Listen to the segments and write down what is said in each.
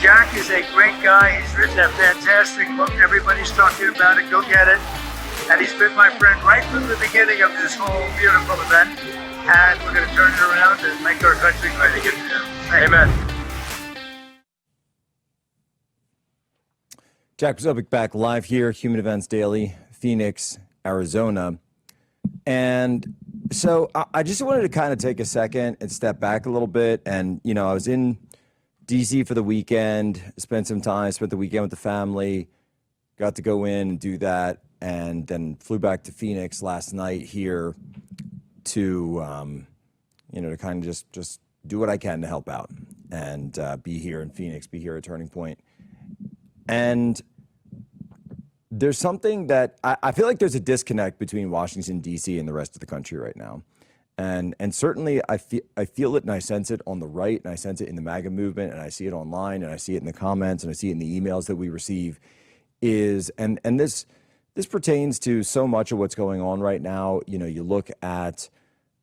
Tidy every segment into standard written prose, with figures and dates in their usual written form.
Jack is a great guy. He's written a fantastic book. Everybody's talking about it. Go get it. And he's been my friend right from the beginning of this whole beautiful event. And we're going to turn it around and make our country great again. Amen. Jack Posobiec back live here, Human Events Daily, Phoenix, Arizona. And so I just wanted to kind of take a second and step back a little bit. And, you know, I was in DC for the weekend, spent the weekend with the family, got to go in and do that, and then flew back to Phoenix last night here to, you know, to kind of just do what I can to help out and be here in Phoenix, be here at Turning Point. And there's something that I feel like there's a disconnect between Washington, D.C. and the rest of the country right now. And certainly I feel it and I sense it on the right, and I sense it in the MAGA movement, and I see it online, and I see it in the comments, and I see it in the emails that we receive, and this pertains to so much of what's going on right now. You know, you look at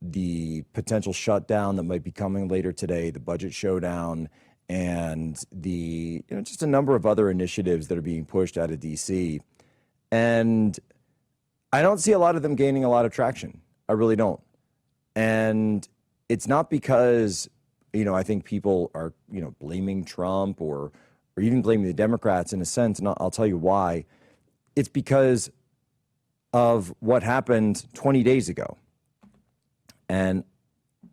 the potential shutdown that might be coming later today, the budget showdown, and the, you know, just a number of other initiatives that are being pushed out of DC. And I don't see a lot of them gaining a lot of traction. I really don't. And it's not because, you know, I think people are, you know, blaming Trump or even blaming the Democrats in a sense, and I'll tell you why. It's because of what happened 20 days ago. And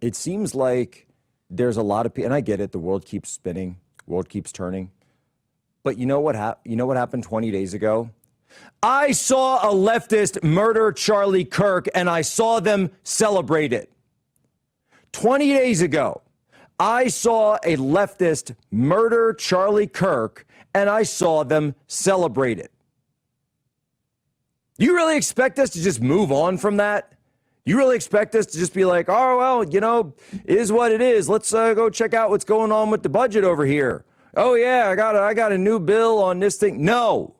it seems like there's a lot of people, and I get it, the world keeps spinning, world keeps turning. But you know what happened 20 days ago? I saw a leftist murder Charlie Kirk, and I saw them celebrate it. 20 days ago, I saw a leftist murder Charlie Kirk, and I saw them celebrate it. You really expect us to just move on from that? You really expect us to just be like, oh, well, you know, it is what it is. Let's go check out what's going on with the budget over here. Oh, yeah, I got a new bill on this thing. No.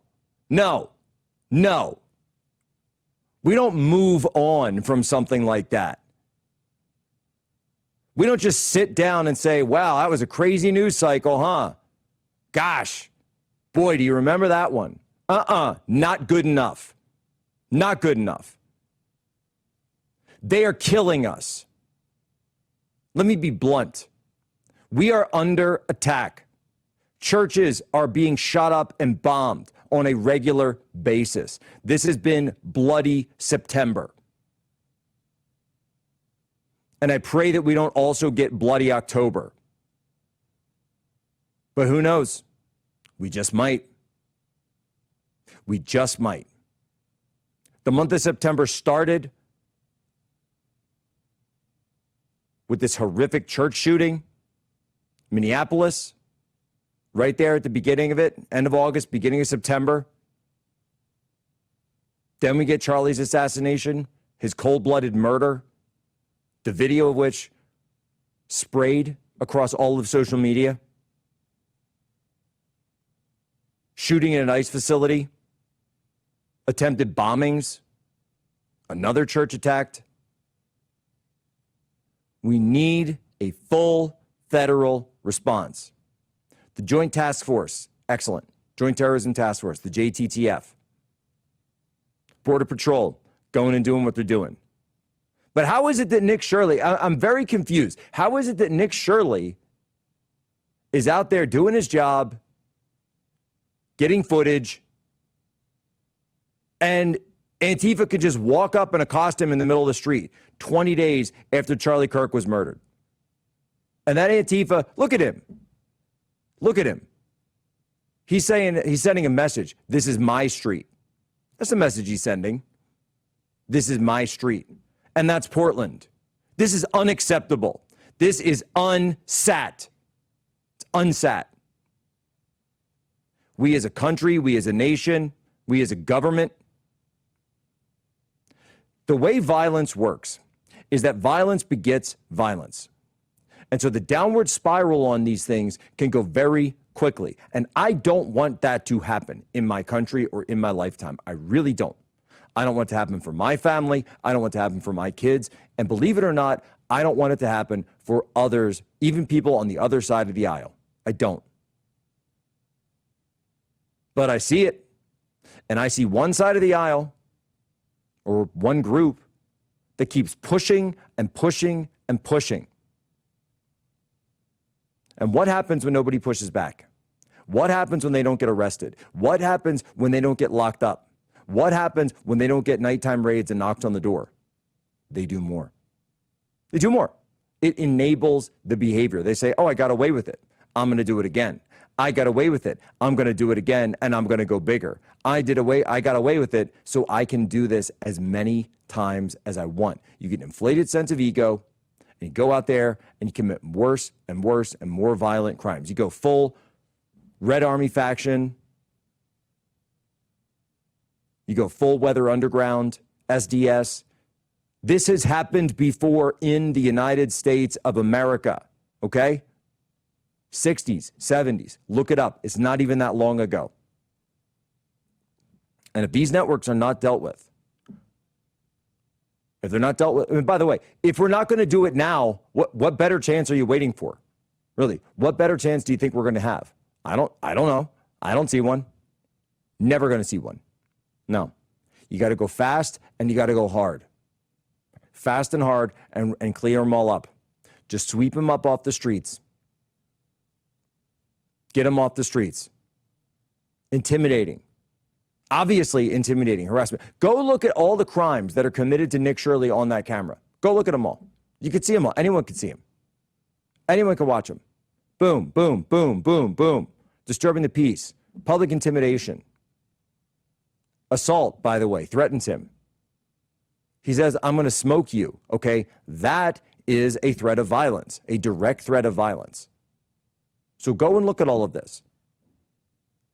We don't move on from something like that. We don't just sit down and say, wow, that was a crazy news cycle, huh? Gosh, boy, do you remember that one? Not good enough. Not good enough. They are killing us. Let me be blunt. We are under attack. Churches are being shot up and bombed on a regular basis. This has been bloody September. And I pray that we don't also get bloody October. But who knows? We just might. We just might. The month of September started with this horrific church shooting, Minneapolis, right there at the beginning of it, end of August, beginning of September. Then we get Charlie's assassination, his cold-blooded murder, the video of which sprayed across all of social media. Shooting in an ICE facility, attempted bombings, another church attacked. We need a full federal response. The Joint Task Force, excellent. Joint Terrorism Task Force, the JTTF. Border Patrol, going and doing what they're doing. But how is it that Nick Shurley, I'm very confused. How is it that Nick Shurley is out there doing his job, getting footage, and Antifa could just walk up and accost him in the middle of the street 20 days after Charlie Kirk was murdered? And that Antifa, look at him. Look at him. He's sending a message. This is my street. That's the message he's sending. This is my street. And that's Portland. This is unacceptable. This is unsat. It's unsat. We as a country, we as a nation, we as a government. The way violence works is that violence begets violence. And so the downward spiral on these things can go very quickly. And I don't want that to happen in my country or in my lifetime. I really don't. I don't want it to happen for my family. I don't want it to happen for my kids. And believe it or not, I don't want it to happen for others, even people on the other side of the aisle. I don't. But I see it. And I see one side of the aisle or one group that keeps pushing and pushing and pushing. And what happens when nobody pushes back? What happens when they don't get arrested? What happens when they don't get locked up? What happens when they don't get nighttime raids and knocked on the door? They do more. They do more. It enables the behavior. They say, oh, I got away with it. I'm going to do it again. I got away with it. I'm going to do it again, and I'm going to go bigger. I got away with it, so I can do this as many times as I want. You get an inflated sense of ego, and you go out there and you commit worse and worse and more violent crimes. You go full Red Army faction. You go full Weather Underground, SDS. This has happened before in the United States of America, okay? 60s, 70s. Look it up. It's not even that long ago. And if these networks are not dealt with, if they're not dealt with, and by the way, if we're not going to do it now, what better chance are you waiting for? Really, what better chance do you think we're going to have? I don't know. I don't see one. Never going to see one. No. You got to go fast and you got to go hard. Fast and hard and clear them all up. Just sweep them up off the streets. Get them off the streets. Intimidating. Obviously intimidating, harassment. Go look at all the crimes that are committed to Nick Shurley on that camera. Go look at them all. You can see them all. Anyone can see them. Anyone can watch them. Boom, boom, boom, boom, boom. Disturbing the peace. Public intimidation. Assault, by the way, threatens him. He says, I'm going to smoke you. Okay, that is a threat of violence, a direct threat of violence. So go and look at all of this.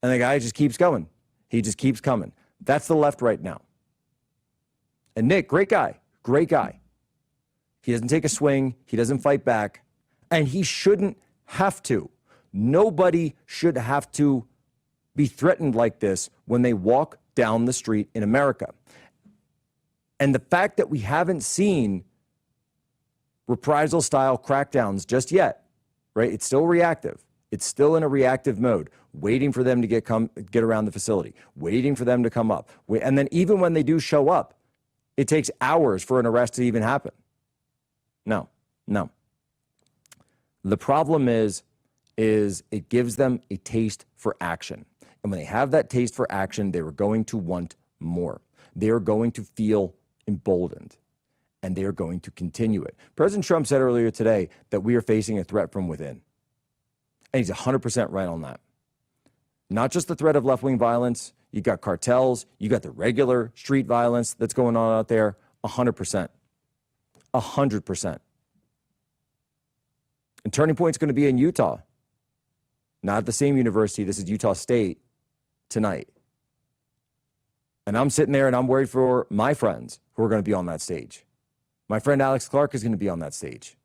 And the guy just keeps going. He just keeps coming. That's the left right now. And Nick, great guy, great guy. He doesn't take a swing. He doesn't fight back. And he shouldn't have to. Nobody should have to be threatened like this when they walk down the street in America. And the fact that we haven't seen reprisal-style crackdowns just yet, right? It's still reactive. It's still in a reactive mode, waiting for them to get around the facility, waiting for them to come up. And then even when they do show up, it takes hours for an arrest to even happen. No. The problem is it gives them a taste for action. And when they have that taste for action, they are going to want more. They are going to feel emboldened, and they are going to continue it. President Trump said earlier today that we are facing a threat from within. And he's 100% right on that. Not just the threat of left-wing violence. You got cartels. You got the regular street violence that's going on out there. 100%. 100%. And Turning Point's going to be in Utah. Not at the same university. This is Utah State tonight. And I'm sitting there and I'm worried for my friends who are going to be on that stage. My friend Alex Clark is going to be on that stage.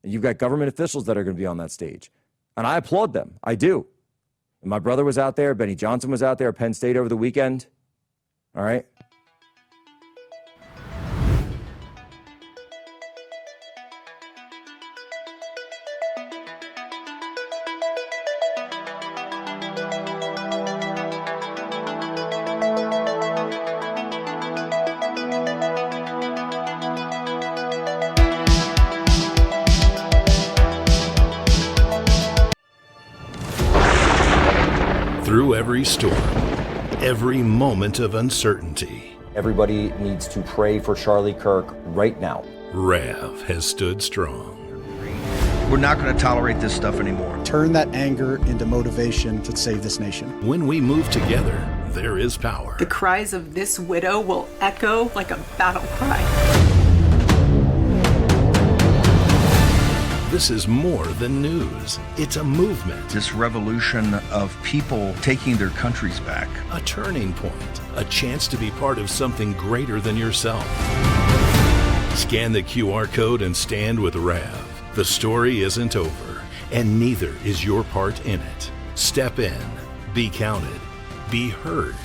And you've got government officials that are going to be on that stage. And I applaud them. I do. And my brother was out there. Benny Johnson was out there at Penn State over the weekend. All right. Through every storm, every moment of uncertainty, Everybody needs to pray for Charlie Kirk right now. Rav has stood strong. We're not going to tolerate this stuff anymore. Turn that anger into motivation to save this nation. When we move together, there is power. The cries of this widow will echo like a battle cry. This is more than news. It's a movement, This revolution of people taking their countries back. a turning point, a chance to be part of something greater than yourself. Scan the QR code and stand with Rav. The story isn't over, and neither is your part in it. Step in, be counted, be heard.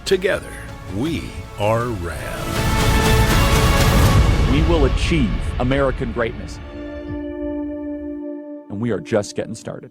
Together, we are Rav. We will achieve American greatness. And we are just getting started.